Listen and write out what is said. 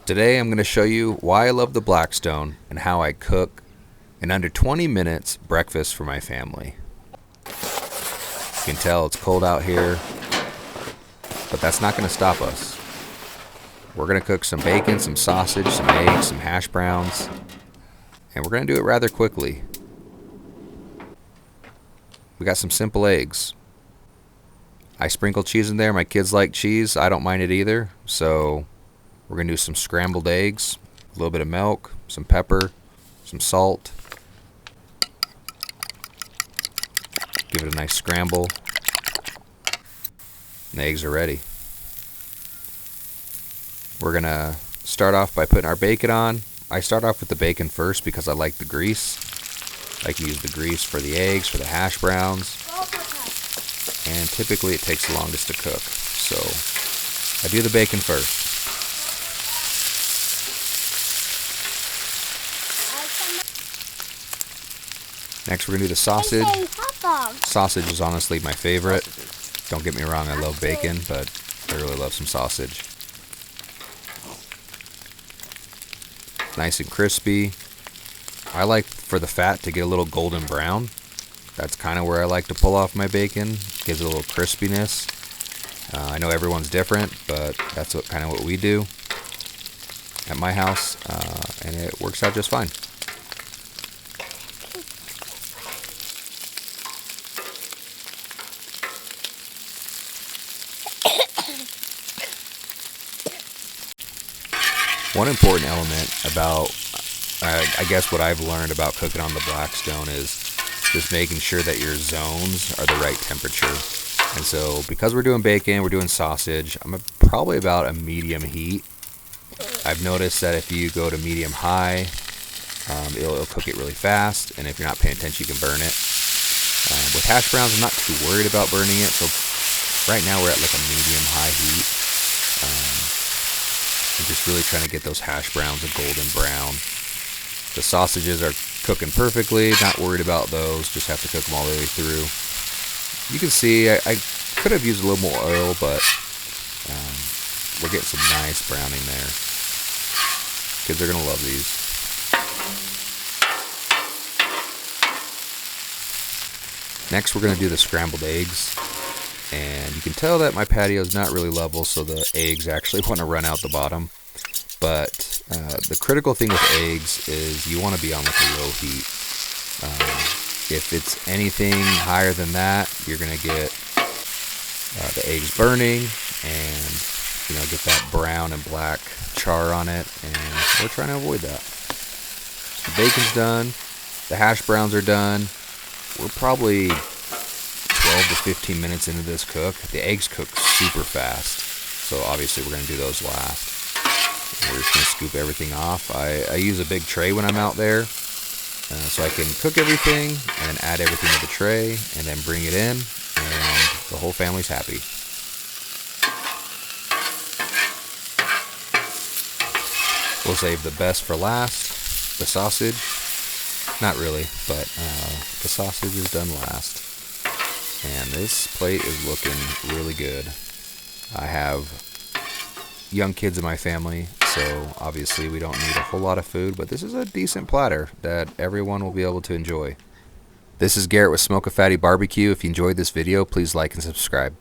Today I'm going to show you why I love the Blackstone and how I cook in under 20 minutes breakfast for my family. You can tell it's cold out here, but that's not going to stop us. We're going to cook some bacon, some sausage, some eggs, some hash browns, and we're going to do it rather quickly. We got some simple eggs. I sprinkle cheese in there. My kids like cheese. I don't mind it either. So we're going to do some scrambled eggs, a little bit of milk, some pepper, some salt. Give it a nice scramble. And the eggs are ready. We're going to start off by putting our bacon on. I start off with the bacon first because I like the grease. I can use the grease for the eggs, for the hash browns. And typically it takes the longest to cook. So I do the bacon first. Next we're going to do the sausage. Sausage is honestly my favorite. Don't get me wrong, I love bacon, but I really love some sausage. Nice and crispy. I like for the fat to get a little golden brown. That's kind of where I like to pull off my bacon. Gives it a little crispiness. I know everyone's different, but that's kind of what we do at my house, and it works out just fine. One important element about, I guess what I've learned about cooking on the Blackstone is just making sure that your zones are the right temperature. And so because we're doing bacon, we're doing sausage, I'm probably about a medium heat. I've noticed that if you go to medium high, it'll cook it really fast, and if you're not paying attention, you can burn it. With hash browns, I'm not too worried about burning it, so right now we're at like a medium high heat. I'm just really trying to get those hash browns a golden brown. The sausages are cooking perfectly, not worried about those, just have to cook them all the way through. You can see I could have used a little more oil, but we're getting some nice browning there. Kids are going to love these. Next we're going to do the scrambled eggs. And you can tell that my patio is not really level, so the eggs actually want to run out the bottom. But the critical thing with eggs is you want to be on like a low heat. If it's anything higher than that, you're going to get the eggs burning and get that brown and black char on it, and we're trying to avoid that. The bacon's done. The hash browns are done. We're probably 12 to 15 minutes into this cook. The eggs cook super fast, so obviously we're going to do those last. We're just going to scoop everything off. I use a big tray when I'm out there, so I can cook everything and then add everything to the tray and then bring it in, and the whole family's happy. We'll save the best for last, the sausage. Not really, but the sausage is done last. And this plate is looking really good. I have young kids in my family, so obviously we don't need a whole lot of food, but this is a decent platter that everyone will be able to enjoy. This is Garrett with Smoke a Fatty Barbecue. If you enjoyed this video, please like and subscribe.